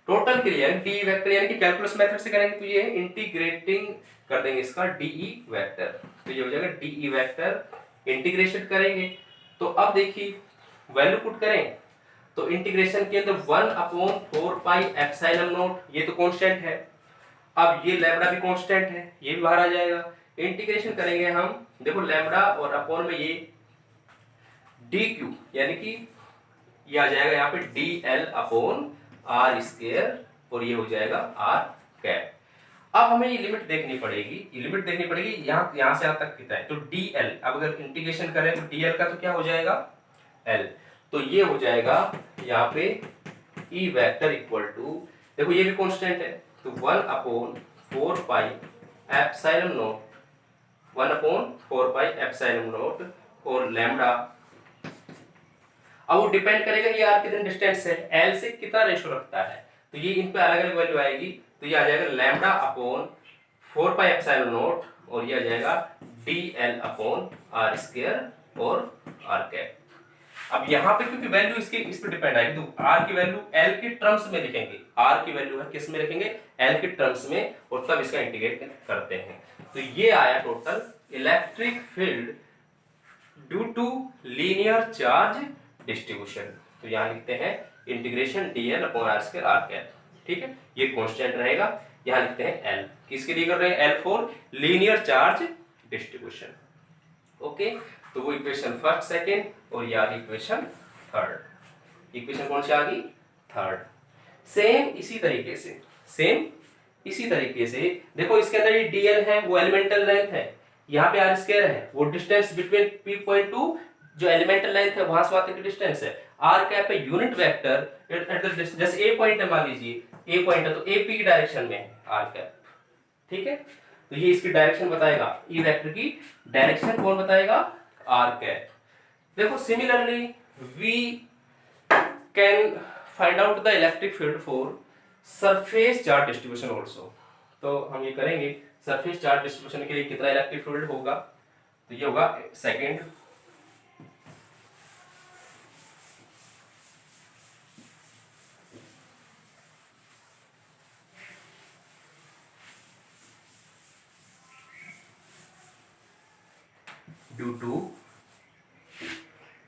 total के लिए डी वेक्टर, यानी कि कैलकुलस मेथड से करेंगे तो ये इंटीग्रेटिंग कर देंगे इसका डीई वेक्टर, तो ये हो जाएगा डीई वेक्टर, इंटीग्रेशन करेंगे तो अब देखिए वैल्यू पुट करें तो इंटीग्रेशन के अंदर 1/4 पाई एप्सिलॉन नॉट, ये तो कांस्टेंट है, अब ये लैम्बडा भी कांस्टेंट है, ये भी बाहर आ जाएगा, इंटीग्रेशन करेंगे हम, देखो लैम्बडा और अपॉन में ये डी क्यू, यानी कि ये आ जाएगा यहाँ पे d l upon r square और ये हो जाएगा आर कैप। अब हमें ये लिमिट देखनी पड़ेगी, यहाँ से यहाँ तक कितना है, तो डी एल, अब अगर इंटीग्रेशन करें तो डी एल का तो क्या हो जाएगा एल, तो ये हो जाएगा यहाँ पे ई वेक्टर इक्वल टू, देखो ये भी कांस्टेंट है, तो 1/4 pi epsilon naught, 1/4 pi epsilon naught और लैम्बडा, अब वो डिपेंड करेगा ये आर कितने डिस्टेंस है, एल से कितना रेशो रखता है, तो ये इन पे अलग अलग वैल्यू आएगी, तो ये आ जाएगा lambda upon 4 pi epsilon naught और ये आ जाएगा d l upon r square और आर कैप। अब यहाँ पे क्योंकि वैल्यू इसकी इस पे डिपेंड आएगी, तो आर की वैल्यू एल के टर्म्स में लिखेंगे, आर की वैल्यू है किस में लिखेंगे, एल के टर्म्स में, और तब इसका इंटीग्रेट करते हैं, तो ये आया total electric field due to linear charge distribution, तो यहाँ लिखते हैं integration d l upon r square r cap, ठीक है, ये कांस्टेंट रहेगा, यहाँ लिखते हैं एल, किसके लिए कर रहे हैं, L for linear charge distribution. Okay, तो वो इक्वेशन फर्स्ट सेकेंड और यह इक्वेशन थर्ड, इक्वेशन कौन सी आ गई, थर्ड। सेम इसी तरीके से देखो इसके अंदर ये डीएल है वो एलिमेंटल लेंथ है, यहाँ पे आर स्क्वायर है वो distance between P point two जो एलिमेंटल लेंथ है वहां से वहां तक की डिस्टेंस है, आर कैप है unit vector at the distance, जैसे ए पॉइंट है, मान लीजिए ए पॉइंट है तो ए पी की डायरेक्शन में है आर कैप, ठीक है, तो ये इसकी डायरेक्शन बताएगा, ई वेक्टर की डायरेक्शन कौन बताएगा, आर कैप। देखो similarly we can find out the electric field for surface charge distribution also, तो हम ये करेंगे सरफेस चार्ज डिस्ट्रीब्यूशन के लिए कितना इलेक्ट्रिक फील्ड होगा, तो ये होगा सेकेंड, ड्यू टू,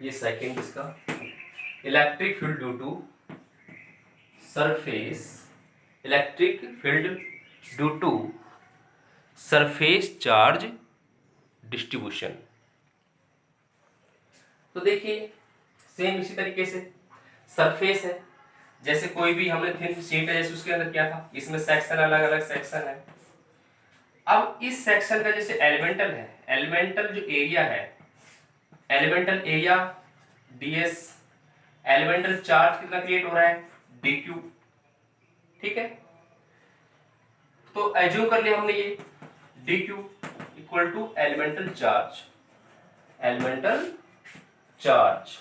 ये सेकेंड इसका electric field due to surface, electric field due to surface charge distribution. तो देखिए सेम इसी तरीके से सरफेस है, जैसे कोई भी हमने थिन शीट है जैसे उसके अंदर क्या था, इसमें सेक्शन अलग अलग सेक्शन है, अब इस सेक्शन का जैसे एलिमेंटल है, एलिमेंटल जो एरिया है, elemental area ds, elemental charge कितना क्रिएट हो रहा है dq, ठीक है, तो एज्यूम कर लिया हमने ये dq equal to elemental charge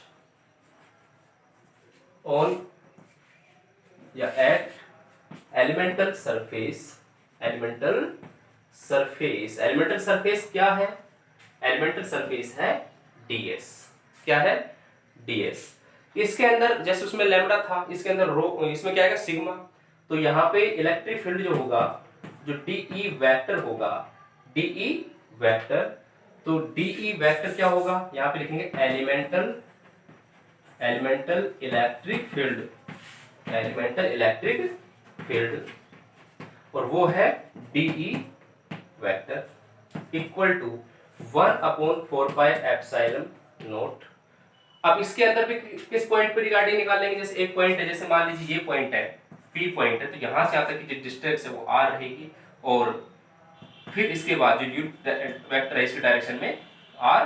on या एट एलिमेंटल सरफेस क्या है, एलिमेंटल सरफेस है ds, क्या है ds, इसके अंदर जैसे उसमें लैम्बडा था, इसके अंदर रो, इसमें क्या है सिग्मा, तो यहाँ पे इलेक्ट्रिक फील्ड जो होगा जो डीई वेक्टर होगा, डीई वेक्टर, तो डीई वेक्टर क्या होगा, यहाँ पे लिखेंगे एलिमेंटल इलेक्ट्रिक फील्ड और वो है d E vector equal to 1/4 pi epsilon naught. अब इसके अंदर भी किस पॉइंट पे रिगार्डिंग निकालेंगे, जैसे एक पॉइंट है, जैसे मान लीजिए ये पॉइंट है पी पॉइंट है, तो यहां से यहां तक की जो डिस्टेंस है वो आर रहेगी, और फिर इसके बाद जो यूनिट वेक्टर है इसकी डायरेक्शन में आर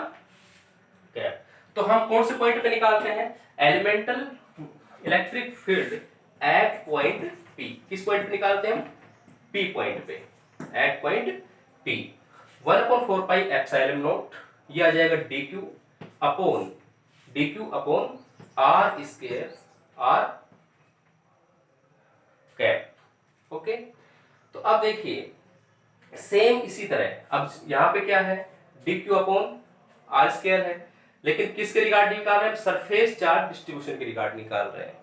कैप। तो हम कौन से पॉइंट पे निकालते हैं? Elemental electric field at point P. किस पॉइंट पे निकालते हैं हम? पी पॉइंट पे, at point P. 1/4 pi epsilon naught, ये आ जाएगा dq upon r square r cap. Okay, तो अब देखिए सेम इसी तरह, अब यहां पे क्या है? dq अपॉन आर स्क्वायर है, लेकिन किसके रिगार्ड निकाल रहे हैं? सरफेस चार्ज डिस्ट्रीब्यूशन के रिगार्ड निकाल रहे हैं।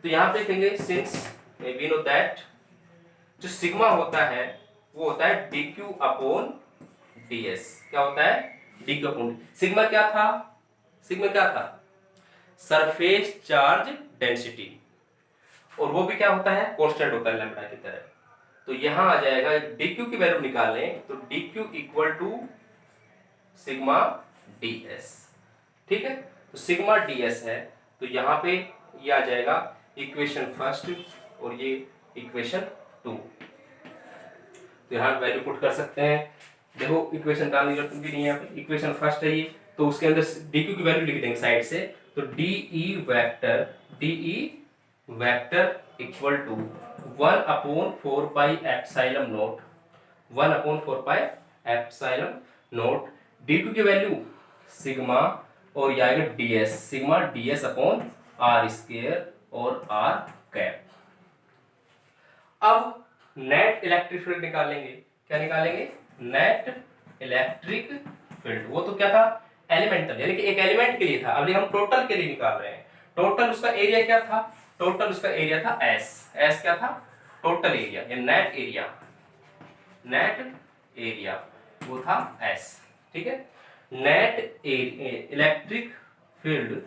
तो यहां पे देखेंगे, सिंस वी नो दैट जो सिग्मा होता है वो होता है dq अपॉन ds। क्या होता है? dq upon. सिग्मा क्या था? सिग्मा क्या था? सरफेस चार्ज डेंसिटी, और वो भी क्या होता है? कांस्टेंट होता है लैम्ब्डा की तरह। तो यहां आ जाएगा dq की वैल्यू निकालें तो dq equal to sigma ds। ठीक है, तो सिग्मा ds है, तो यहां पे ये आ जाएगा इक्वेशन फर्स्ट और ये इक्वेशन 2। तो यहां वैल्यू पुट कर सकते हैं। देखो इक्वेशन डालने की जरूरत भी नहीं है, यहाँ पे इक्वेशन फर्स्ट है ये, तो उसके अंदर dq की वैल्यू लिख देंगे साइड से। तो de vector equal to 1/4 pi epsilon naught, 1/4 pi epsilon naught, d2 की वैल्यू सिग्मा, और ये आएगा ds, sigma ds upon r square और आर कैप। अब नेट इलेक्ट्रिक फील्ड निकालेंगे। क्या निकालेंगे? Net electric field. वो तो क्या था? एलिमेंटल, यानी कि एक एलिमेंट के लिए था। अभी हम टोटल के लिए निकाल रहे हैं। टोटल उसका एरिया क्या था? टोटल उसका एरिया था एस। एस क्या था? टोटल एरिया या नेट एरिया, नेट एरिया वो था एस। ठीक है, net electric field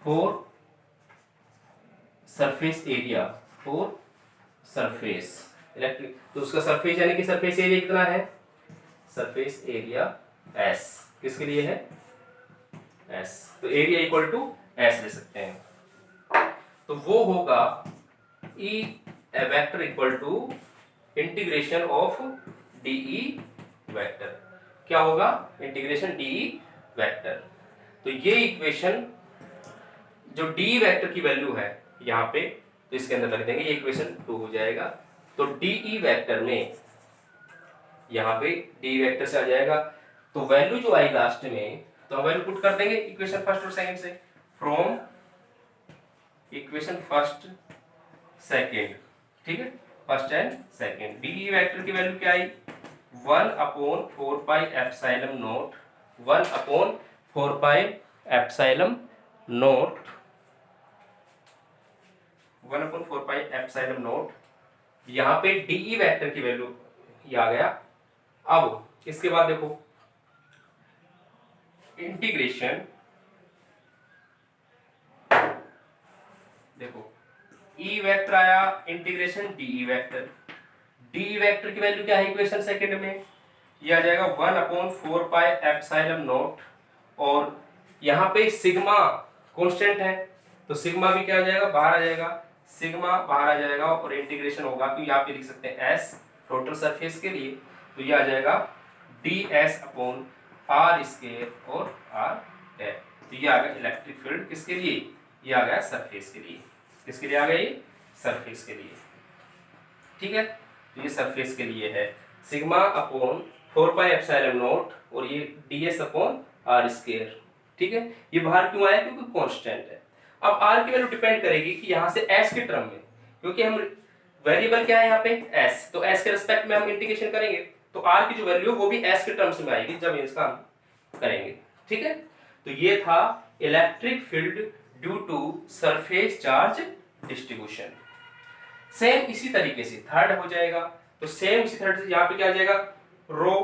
for surface area, for surface electric, तो उसका सरफेस यानी कि सरफेस एरिया कितना है? Surface area S. किसके लिए है? एस। तो एरिया इक्वल टू एस ले सकते हैं। तो वो होगा ई vector equal to integration of d E vector. क्या होगा? Integration d E vector. तो ये इक्वेशन जो डी वेक्टर की वैल्यू है यहाँ पे, तो इसके अंदर रख देंगे, ये इक्वेशन 2 हो जाएगा। तो डीई वेक्टर में यहाँ पे डी वेक्टर से आ जाएगा, तो वैल्यू जो आई लास्ट में, तो हम वैल्यू पुट कर देंगे इक्वेशन फर्स्ट और सेकंड से। फ्रॉम इक्वेशन फर्स्ट सेकंड, ठीक है, first and second, d E vector की वैल्यू क्या आई? 1/4 pi epsilon naught, 1/4 pi epsilon naught, 1/4 pi epsilon naught. यहाँ पे डीई वेक्टर की वैल्यू ये आ गया। अब इसके बाद देखो इंटीग्रेशन, देखो ई वेक्टर आया, integration d E vector. D E vector की वैल्यू क्या है इक्वेशन सेकंड में? ये आ जाएगा 1/4 पाई एप्सिलॉन नॉट, और यहाँ पे सिग्मा कांस्टेंट है, तो सिग्मा भी क्या आ जाएगा? बाहर आ जाएगा, सिग्मा बाहर आ जाएगा, और इंटीग्रेशन होगा, तो यहाँ पे लिख सकते हैं एस टोटल सरफेस के लिए, तो ये आ जाएगा ds अपॉन आर स्क्वायर और आर कैप। तो ये आ गया इलेक्ट्रिक फील्ड किसके लिए? ये आ गया सरफेस के लिए। किसके लिए आ गया ये? सरफेस के लिए। ठीक है, तो ये सरफेस के लिए है, sigma upon 4 pi epsilon naught, और ये ds अपॉन आर स्क्वायर। ठीक है, ये बाहर क्यों आया? क्योंकि कांस्टेंट है। अब r की वैल्यू डिपेंड करेगी कि यहां से s के टर्म में, क्योंकि हम वेरिएबल क्या है यहाँ पे? s, तो s के रिस्पेक्ट में हम इंटीग्रेशन करेंगे, तो r की जो वैल्यू वो भी s के टर्म्स में आएगी जब इसका हम करेंगे। ठीक है, तो ये था electric field due to surface charge distribution. Same इसी तरीके से थर्ड हो जाएगा, तो सेम इसी थर्ड से यहाँ पे क्या आ जाएगा? रो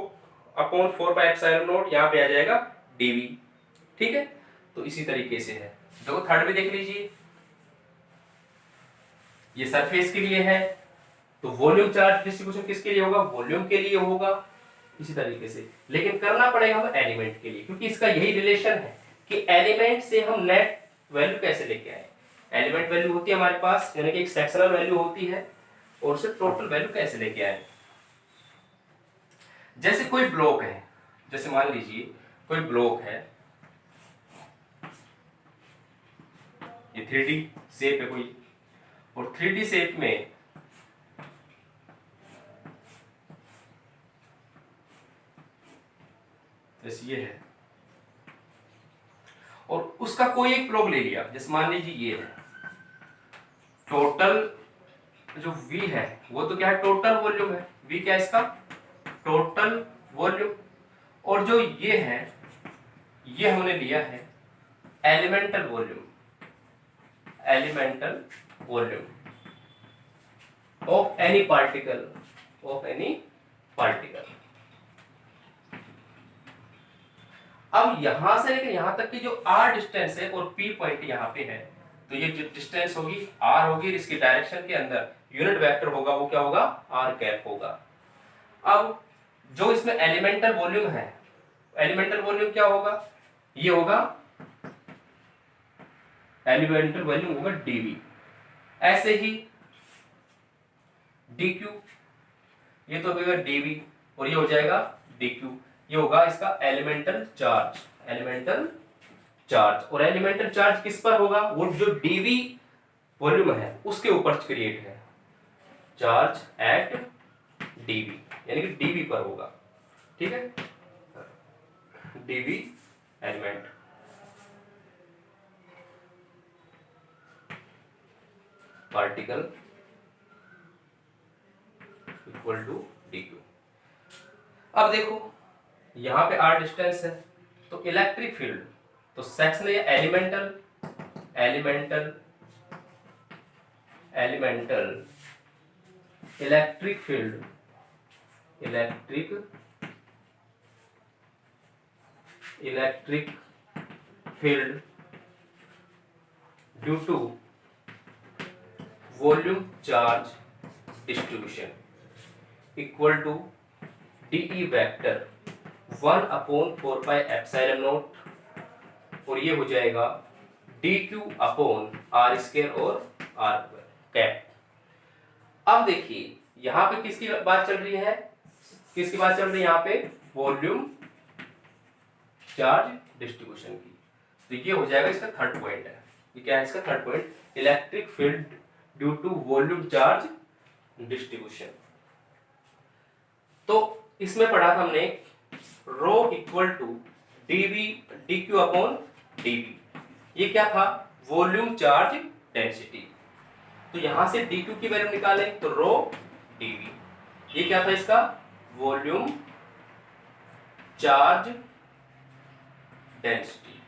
अपॉन 4 पाई एप्सिलॉन नॉट, यहाँ पे आ जाएगा dv। ठीक है, तो इसी तरीके से है। देखो थर्ड भी देख लीजिए, ये सरफेस के लिए है, तो वॉल्यूम चार्ज डिस्ट्रीब्यूशन किसके लिए होगा? वॉल्यूम के लिए होगा, इसी तरीके से। लेकिन करना पड़ेगा हमें एलिमेंट के लिए, क्योंकि इसका यही रिलेशन है कि एलिमेंट से हम नेट वैल्यू कैसे लेके आए। एलिमेंट वैल्यू होती है हमारे पास, यानी कि एक सेक्शनल वैल्यू होती है, और उसे टोटल वैल्यू कैसे लेके आए। जैसे कोई ब्लॉक है, जैसे मान लीजिए कोई ब्लॉक है, ये 3D शेप है कोई, और 3D शेप में जैसे ये है, और उसका कोई एक ब्लॉक ले लिया, जैसे मान लीजिए ये है, टोटल जो V है वो तो क्या है, टोटल वॉल्यूम है, V क्या है इसका, टोटल वॉल्यूम, और जो ये है ये हमने लिया है elemental volume, elemental volume of any particle, of any particle. अब यहां से लेकर यहां तक की जो r डिस्टेंस है और p पॉइंट यहां पे है, तो ये जो डिस्टेंस होगी r होगी, इसकी डायरेक्शन के अंदर यूनिट वेक्टर होगा वो क्या होगा, r कैप होगा। अब जो इसमें एलिमेंटल वॉल्यूम है, एलिमेंटल वॉल्यूम क्या होगा, ये होगा एलिमेंटल वॉल्यूम होगा dv। ऐसे ही dq, ये तो होगा dv, और ये हो जाएगा dq, ये होगा इसका एलिमेंटल चार्ज, एलिमेंटल चार्ज। और एलिमेंटल चार्ज किस पर होगा, वो जो dv वॉल्यूम है उसके ऊपर क्रिएट है, चार्ज एट dv, यानी कि dv पर होगा, ठीक है, dv element particle equal to dq। अब देखो यहां पे r डिस्टेंस है, तो इलेक्ट्रिक फील्ड, तो सेक्शन है elemental, elemental, elemental electric field, electric, electric field due to volume charge distribution equal to dE vector 1/4 pi epsilon naught, और ये हो जाएगा dq अपॉन r स्क्वायर और r कैप। अब देखिए यहां पे किसकी बात चल रही है, किसकी बात चल रही है यहाँ पे, वॉल्यूम चार्ज डिस्ट्रीब्यूशन की, तो ये हो जाएगा इसका थर्ड पॉइंट है, ये क्या है इसका third point, electric field due to volume charge distribution. तो इसमें पढ़ा था हमने rho equal to dv dq upon dv, ये क्या था, वॉल्यूम चार्ज डेंसिटी। तो यहां से dq की वैल्यू निकालें तो रो dv, ये क्या था इसका, वॉल्यूम चार्ज डेंसिटी।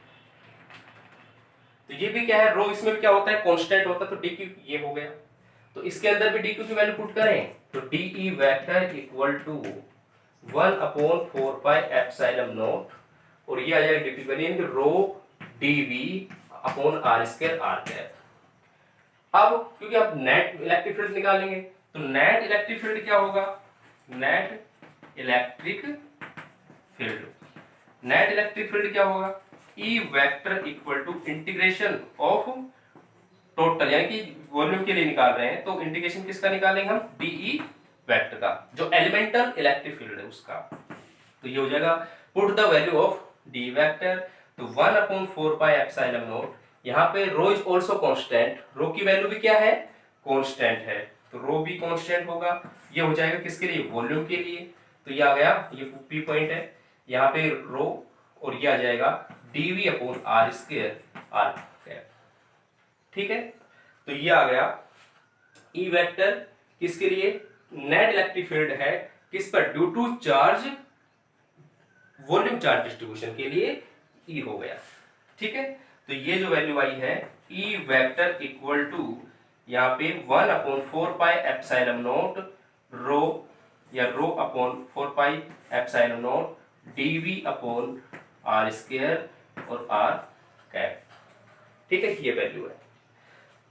तो ये भी क्या है, रो इसमें भी क्या होता है, कांस्टेंट होता है, तो dq ये हो गया। तो इसके अंदर भी dq की वैल्यू पुट करें तो dE vector equal to 1/4 pi epsilon naught, और ये आ जाएगा dq value rho dv upon r square r cap. अब क्योंकि आप नेट इलेक्ट्रिक फील्ड निकालेंगे, तो नेट इलेक्ट्रिक फील्ड क्या होगा, net electric field, net electric field क्या होगा, E vector equal to integration of total, यानी कि वॉल्यूम के लिए निकाल रहे हैं तो इंटीग्रेशन किसका निकालेंगे हम, dE वेक्टर का, जो एलिमेंटल इलेक्ट्रिक फील्ड है उसका। तो ये हो जाएगा put the value of D vector, तो 1/4 पाई एप्सिलॉन नॉट, यहाँ पे रो इज आल्सो कांस्टेंट, रो की वैल्यू भी क्या है, कांस्टेंट है, तो रो भी कांस्टेंट होगा। ये हो जाएगा किसके लिए, वॉल्यूम के लिए, तो ये आ गया, ये पी पॉइंट है, यहाँ पे रो, और ये आ जाएगा dv upon r square r cap, ठीक है। तो ये आ गया E वेक्टर किसके लिए, नेट इलेक्ट्रिक फील्ड है किस पर, due to charge, volume charge distribution के लिए E हो गया, ठीक है। तो ये जो वैल्यू आई है E वेक्टर इक्वल टू यहाँ पे 1/4 पाई एप्सिलॉन नॉट रो, या रो upon 4 pi epsilon not dv upon r square और r कैप, ठीक है, ये वैल्यू है।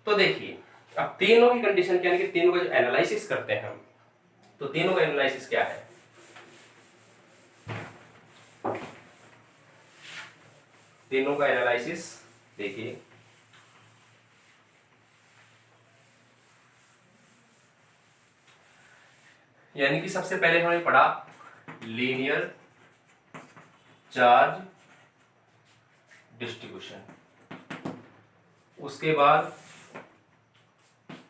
तो देखिए अब तीनों की कंडीशन क्या है कि तीनों का जो एनालिसिस करते हैं हम, तो तीनों का एनालिसिस क्या है, तीनों का एनालिसिस देखिए, यानी कि सबसे पहले हमने पढ़ा लीनियर चार्ज डिस्ट्रीब्यूशन, उसके बाद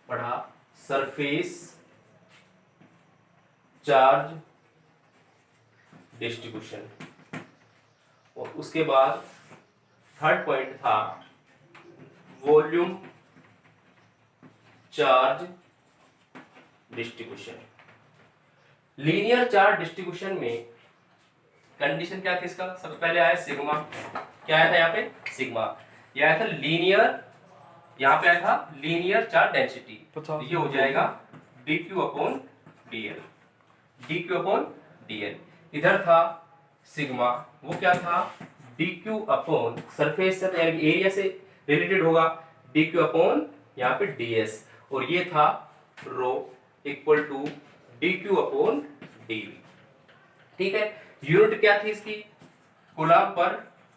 पढ़ा सरफेस चार्ज डिस्ट्रीब्यूशन, और उसके बाद थर्ड पॉइंट था volume charge distribution. Linear charge distribution में कंडीशन क्या थी इसका, सबसे पहले आया सिग्मा, क्या आया था यहाँ पे सिग्मा, यह आया था लीनियर, यहाँ पे आया था लीनियर चार्ज डेंसिटी, तो ये हो जाएगा dq upon dl, dq upon dl। इधर था सिग्मा, वो क्या था dq अपॉन सरफेस से यानी एरिया से रिलेटेड होगा, dq अपॉन यहाँ पे ds, और ये था rho equal to dq upon dv। ठीक है, यूनिट क्या थी इसकी, कूलम पर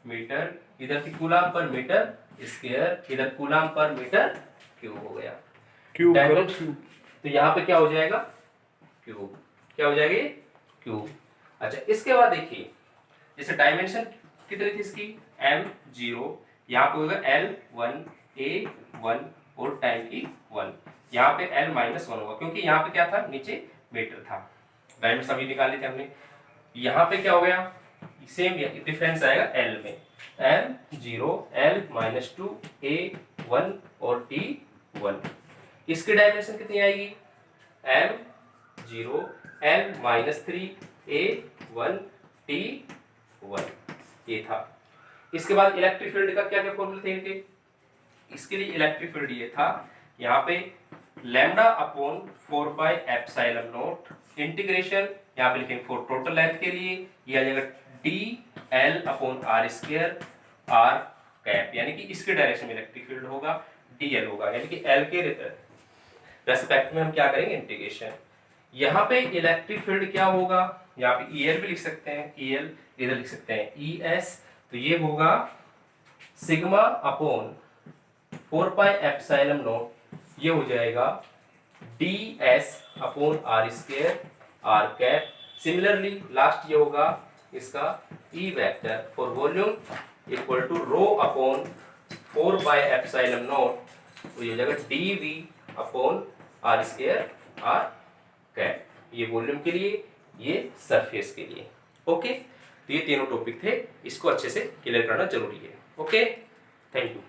मीटर, इधर थी कूलम पर मीटर स्क्वायर, इधर कूलम पर मीटर क्यूब हो गया, क्यूब, तो यहाँ पे क्या हो जाएगा क्यूब, क्या हो जाएगा ये क्यूब। अच्छा, इसके बाद देखिए जैसे डायमेंशन कितनी थी इसकी m0, यहाँ पे होगा L1 A1 और टाइम की 1, यहाँ पे L-1 होगा क्योंकि यहाँ पे क्या था नीचे मीटर था, डायमेंशन अभी निकाले थे हमने। यहाँ पे क्या हो गया सेम डिफरेंस आएगा L में, M0 L-2 A1 और T1, इसकी डायमेंशन कितनी आएगी M0 L-3 A1 T1, ये था। इसके बाद इलेक्ट्रिक फील्ड का क्या क्या फॉर्मूले थे इनके, इसके लिए इलेक्ट्रिक फील्ड ये था यहाँ पे lambda upon 4 pi epsilon not integration, यहाँ पे लिखेंगे फॉर टोटल लेंथ के लिए ये आ जाएगा dl upon r square r cap, यानी कि इसके डायरेक्शन में इलेक्ट्रिक फील्ड होगा dl होगा, यानी कि l के रेस्पेक्ट में हम क्या करेंगे इंटीग्रेशन। यहाँ पे इलेक्ट्रिक फील्ड क्या होगा, यहाँ पे EL भी लिख सकते हैं, EL इधर लिख सकते हैं ES, तो ये होगा sigma upon 4 pi epsilon naught, ये हो जाएगा ds upon r square r cap. Similarly last ये होगा इसका E vector for volume equal to rho upon 4 pi epsilon naught, तो ये हो जाएगा dv upon r square r cap, ये वॉल्यूम के लिए ये सरफेस के लिए। ओके, तो ये तीनों टॉपिक थे, इसको अच्छे से क्लियर करना जरूरी है। Okay, thank you.